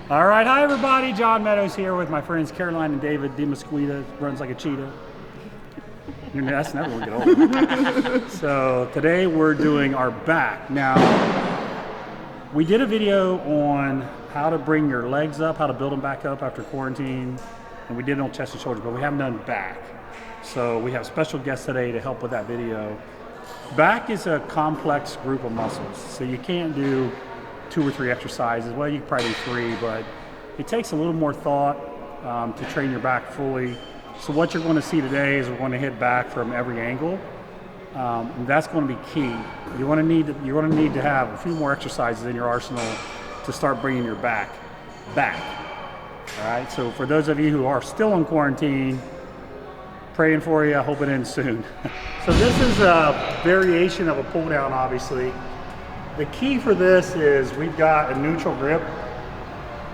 All right, hi everybody. John Meadows here with my friends Caroline and David. Demasquita runs like a cheetah. That's never going to get old. So today we're doing our back. Now, we did a video on how to bring your legs up, how to build them back up after quarantine, and we did it on chest and shoulders, but we haven't done back. So we have special guests today to help with that video. Back is a complex group of muscles, so you can't do 2 or 3 exercises. Well, you can probably do 3, but it takes a little more thought to train your back fully. So what you're going to see today is we're going to hit back from every angle. And that's going to be key. You're going to need to have a few more exercises in your arsenal to start bringing your back. All right. So for those of you who are still in quarantine, praying for you. I hope it ends soon. So this is a variation of a pull down, obviously. The key for this is we've got a neutral grip,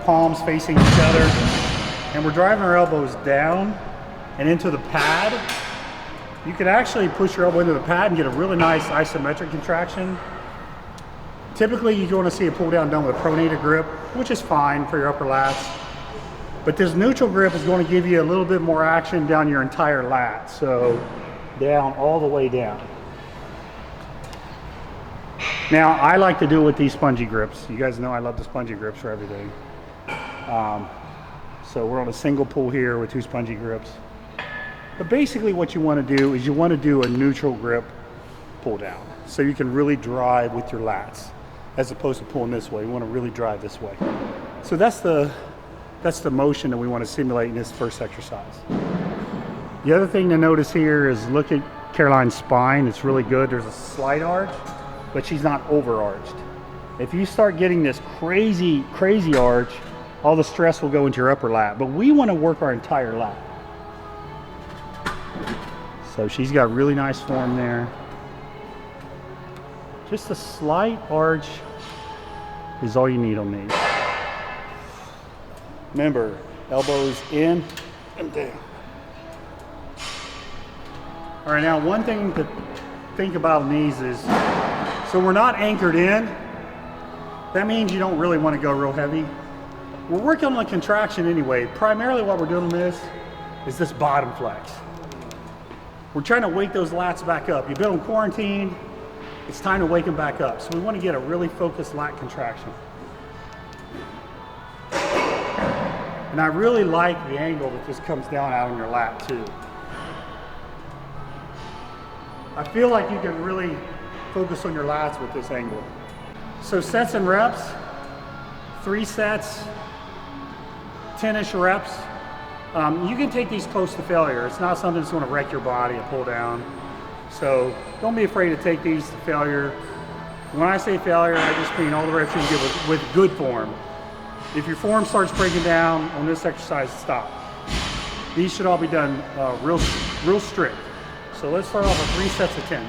palms facing each other, and we're driving our elbows down and into the pad. You can actually push your elbow into the pad and get a really nice isometric contraction. Typically, you're going to see a pull down done with a pronated grip, which is fine for your upper lats. But this neutral grip is going to give you a little bit more action down your entire lat. So down, all the way down. Now, I like to do it with these spongy grips. You guys know I love the spongy grips for everything. So we're on a single pull here with 2 spongy grips. But basically what you want to do is you want to do a neutral grip pull down. So you can really drive with your lats as opposed to pulling this way. You want to really drive this way. So that's the motion that we want to simulate in this first exercise. The other thing to notice here is look at Caroline's spine. It's really good. There's a slight arch, but she's not overarched. If you start getting this crazy arch, all the stress will go into your upper lat, but we want to work our entire lat. So she's got really nice form there. Just a slight arch is all you need on these. Remember, elbows in and down. All right, now one thing to think about in these is, so we're not anchored in. That means you don't really want to go real heavy. We're working on a contraction anyway. Primarily what we're doing with this is this bottom flex. We're trying to wake those lats back up. You've been on quarantine, it's time to wake them back up. So we want to get a really focused lat contraction. And I really like the angle that this comes down out on your lat too. I feel like you can really focus on your lats with this angle. So sets and reps, 3 sets, 10-ish reps. You can take these close to failure. It's not something that's going to wreck your body and pull down. So don't be afraid to take these to failure. When I say failure, I just mean all the reps you can get with good form. If your form starts breaking down on this exercise, stop. These should all be done real strict. So let's start off with 3 sets of 10.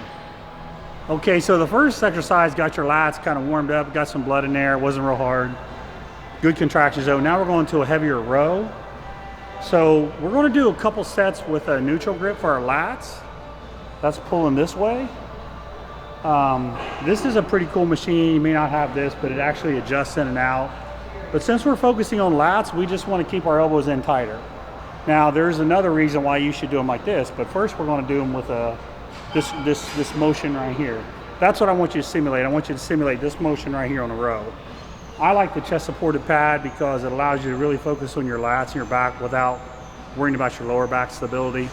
Okay, so the first exercise got your lats kind of warmed up, got some blood in there, it wasn't real hard. Good contractions though. Now we're going to a heavier row. So we're going to do a couple sets with a neutral grip for our lats. That's pulling this way. This is a pretty cool machine. You may not have this, but it actually adjusts in and out. But since we're focusing on lats, we just want to keep our elbows in tighter. Now there's another reason why you should do them like this, but first we're going to do them with this motion right here. That's what I want you to simulate. I want you to simulate this motion right here on the row. I like the chest supported pad because it allows you to really focus on your lats and your back without worrying about your lower back stability.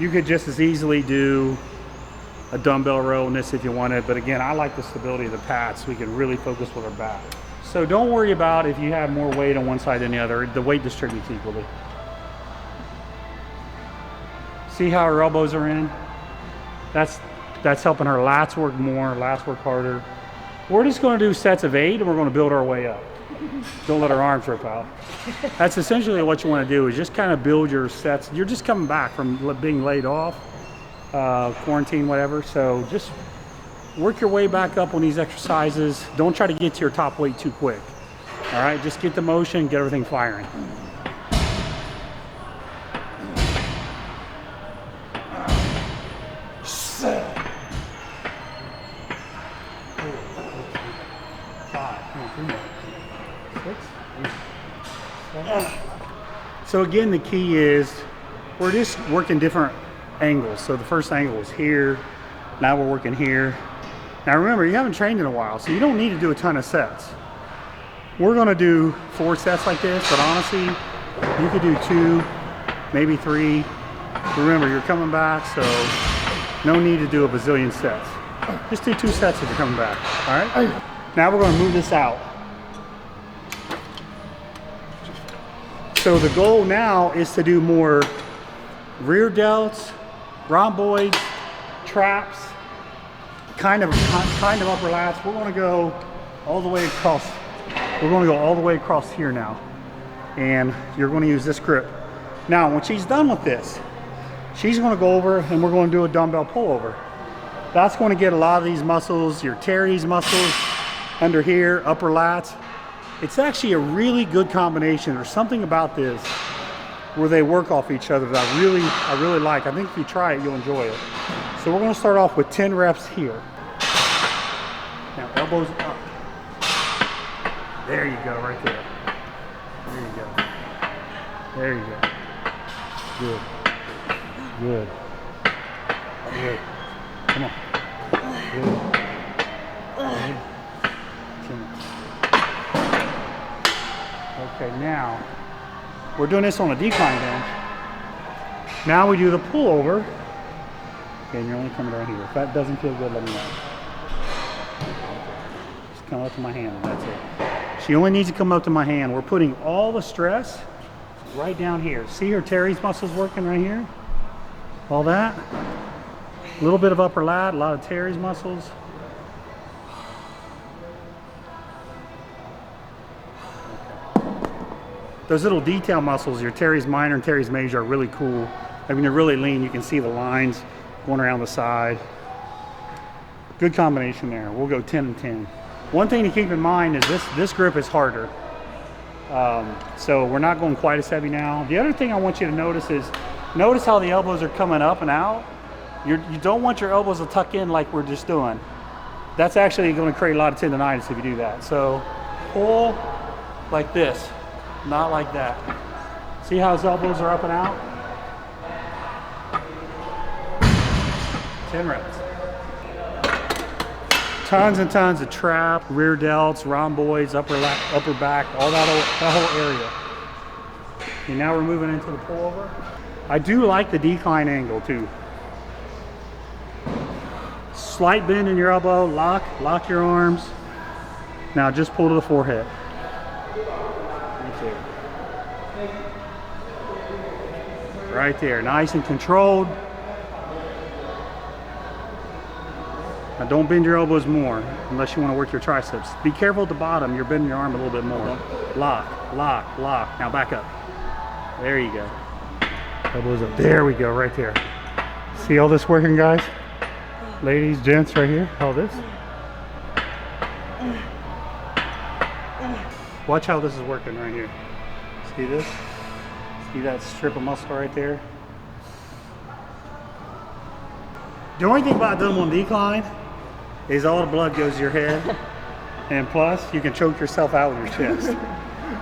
You could just as easily do a dumbbell row in this if you wanted, but again, I like the stability of the pad so we can really focus with our back. So don't worry about if you have more weight on one side than the other. The weight distributes equally. See how her elbows are in? That's helping her lats work more, lats work harder. We're just going to do sets of 8 and we're going to build our way up. Don't let our arms rip out. That's essentially what you want to do, is just kind of build your sets. You're just coming back from being laid off, quarantine, whatever. So just work your way back up on these exercises. Don't try to get to your top weight too quick. All right, just get the motion, get everything firing. 6, 7. So again, the key is we're just working different angles. So the first angle was here. Now we're working here. Now remember, you haven't trained in a while, so you don't need to do a ton of sets. We're gonna do 4 sets like this, but honestly, you could do 2, maybe 3. Remember, you're coming back, so no need to do a bazillion sets. Just do 2 sets if you're coming back, all right? Now we're gonna move this out. So the goal now is to do more rear delts, rhomboids, traps, kind of upper lats. We're gonna go all the way across. We're gonna go all the way across here now. And you're gonna use this grip. Now, when she's done with this, she's gonna go over and we're gonna do a dumbbell pullover. That's gonna get a lot of these muscles, your teres muscles under here, upper lats. It's actually a really good combination. There's something about this where they work off each other that I really like. I think if you try it, you'll enjoy it. So we're gonna start off with 10 reps here. Now elbows up. There you go, right there. There you go. There you go. Good. Good. Good. Come on. Good. Good. Come on. Okay, now we're doing this on a decline bench. Now we do the pullover. Okay, and you're only coming down here. If that doesn't feel good, let me know. Just come up to my hand, and that's it. She only needs to come up to my hand. We're putting all the stress right down here. See her teres muscles working right here? All that. A little bit of upper lat, a lot of teres muscles. Those little detail muscles, your teres minor and teres major, are really cool. Like when you're really lean, you can see the lines going around the side. Good combination there. We'll go 10 and 10. One thing to keep in mind is this grip is harder. So we're not going quite as heavy now. The other thing I want you to notice is, notice how the elbows are coming up and out. You don't want your elbows to tuck in like we're just doing. That's actually going to create a lot of tendonitis if you do that. So pull like this, not like that. See how his elbows are up and out? 10 reps. Tons and tons of trap, rear delts, rhomboids, upper back, all that whole area. And now we're moving into the pullover. I do like the decline angle too. Slight bend in your elbow, lock your arms. Now just pull to the forehead. Right there. Right there, nice and controlled. Now don't bend your elbows more unless you want to work your triceps. Be careful at the bottom, you're bending your arm a little bit more. Lock. Now back up. There you go. Elbows up. There we go, right there. See all this working, guys? Ladies, gents, right here. All this. Watch how this is working right here. See this? See that strip of muscle right there? The only thing about doing on decline is all the blood goes to your head, and plus you can choke yourself out with your chest.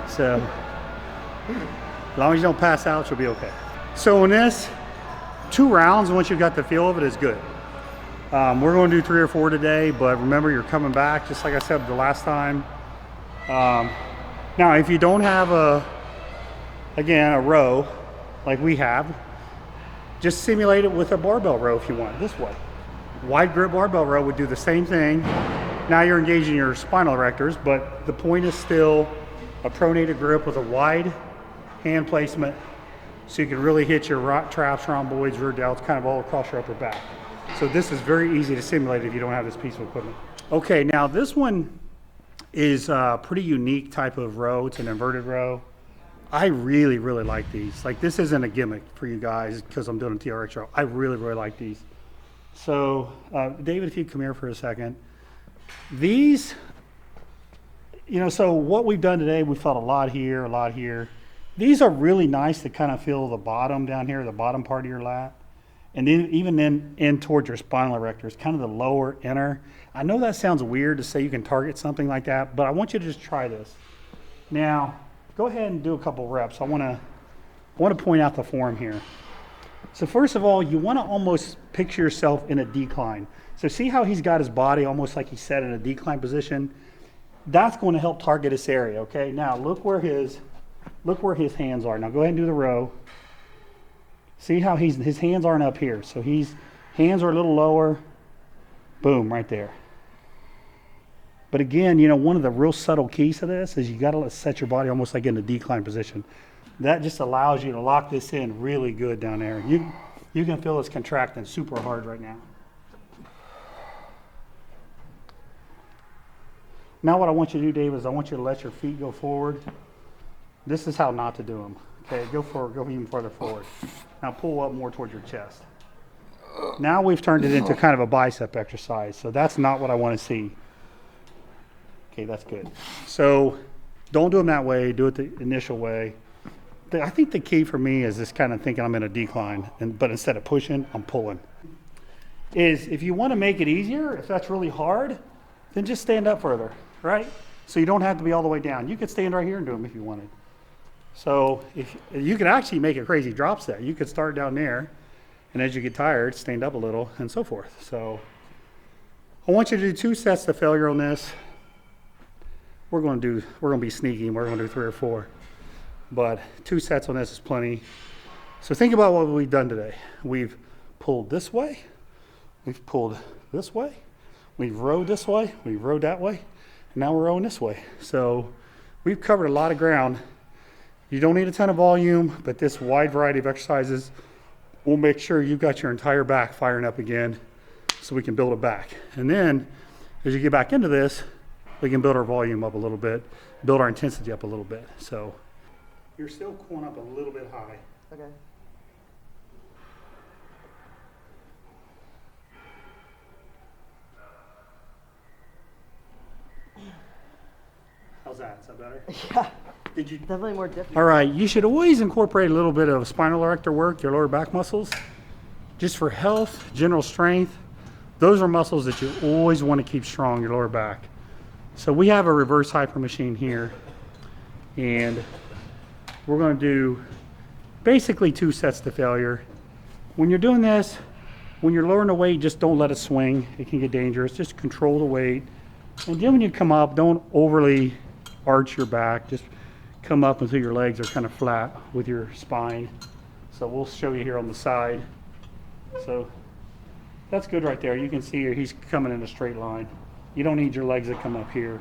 So as long as you don't pass out, you'll be okay. So in this, 2 rounds, once you've got the feel of it, is good. We're going to do 3 or 4 today, but remember, you're coming back, just like I said the last time. Now, if you don't have a row like we have, just simulate it with a barbell row if you want, this way. Wide grip barbell row would do the same thing. Now you're engaging your spinal erectors, but the point is still a pronated grip with a wide hand placement, so you can really hit your traps, rhomboids, rear delts, kind of all across your upper back. So this is very easy to simulate if you don't have this piece of equipment. Okay, now this one is a pretty unique type of row. It's an inverted row. I really like these. Like, this isn't a gimmick for you guys because I'm doing a TRX row. I really like these. So, David, if you come here for a second. These, so what we've done today, we felt a lot here, a lot here. These are really nice to kind of feel the bottom down here, the bottom part of your lat. And then even in towards your spinal erectors, kind of the lower inner. I know that sounds weird to say you can target something like that, but I want you to just try this. Now, go ahead and do a couple reps. I want to point out the form here. So first of all, you want to almost picture yourself in a decline. So see how he's got his body almost like he's set in a decline position? That's going to help target this area, okay? Now look where his hands are. Now go ahead and do the row. See how his hands aren't up here. So hands are a little lower. Boom, right there. But again, you know, one of the real subtle keys to this is you got to set your body almost like in a decline position. That just allows you to lock this in really good down there. You can feel it's contracting super hard right now. Now what I want you to do, Dave, is I want you to let your feet go forward. This is how not to do them. Okay, go forward, go even further forward. Now pull up more towards your chest. Now we've turned it into kind of a bicep exercise, so that's not what I want to see. Okay, that's good. So don't do them that way, do it the initial way. I think the key for me is this kind of thinking I'm in a decline, but instead of pushing, I'm pulling. Is if you want to make it easier, if that's really hard, then just stand up further, right? So you don't have to be all the way down. You could stand right here and do them if you wanted. So if you could actually make a crazy drop set. You could start down there, and as you get tired, stand up a little, and so forth. So I want you to do 2 sets to failure on this. We're going to be sneaky, and we're going to do 3 or 4. But 2 sets on this is plenty. So think about what we've done today. We've pulled this way, we've pulled this way, we've rowed this way, we've rowed that way, and now we're rowing this way. So we've covered a lot of ground. You don't need a ton of volume, but this wide variety of exercises will make sure you've got your entire back firing up again so we can build it back. And then as you get back into this, we can build our volume up a little bit, build our intensity up a little bit. So you're still going up a little bit high. Okay. How's that? Is that better? Yeah. Did you? Definitely more difficult. All right. You should always incorporate a little bit of spinal erector work, your lower back muscles, just for health, general strength. Those are muscles that you always want to keep strong, your lower back. So we have a reverse hyper machine here, and we're going to do basically 2 sets to failure. When you're doing this, when you're lowering the weight, just don't let it swing. It can get dangerous. Just control the weight. And then when you come up, don't overly arch your back. Just come up until your legs are kind of flat with your spine. So we'll show you here on the side. So that's good right there. You can see he's coming in a straight line. You don't need your legs to come up here.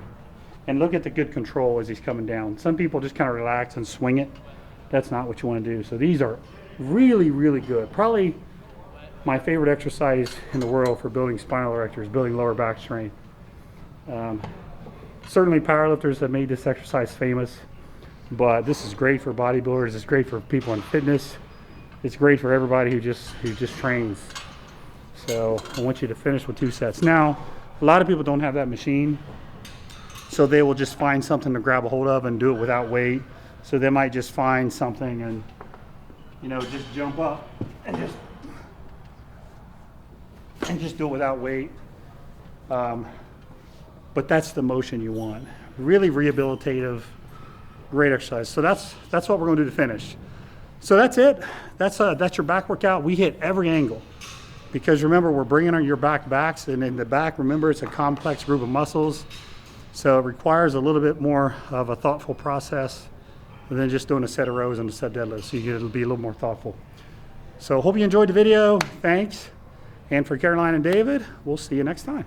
And look at the good control as he's coming down. Some people just kind of relax and swing it. That's not what you want to do. So these are really, really good. Probably my favorite exercise in the world for building spinal erectors, building lower back strength. Certainly powerlifters have made this exercise famous, but this is great for bodybuilders. It's great for people in fitness. It's great for everybody who just trains. So I want you to finish with 2 sets. Now, a lot of people don't have that machine, so they will just find something to grab a hold of and do it without weight. So they might just find something and, you know, just jump up and just do it without weight. But that's the motion you want. Really rehabilitative, great exercise. So that's what we're going to do to finish. So that's it. That's your back workout. We hit every angle. Because remember, we're bringing on your backs, and in the back, remember, it's a complex group of muscles. So it requires a little bit more of a thoughtful process than just doing a set of rows and a set deadlift. So it'll be a little more thoughtful. So hope you enjoyed the video. Thanks. And for Caroline and David, we'll see you next time.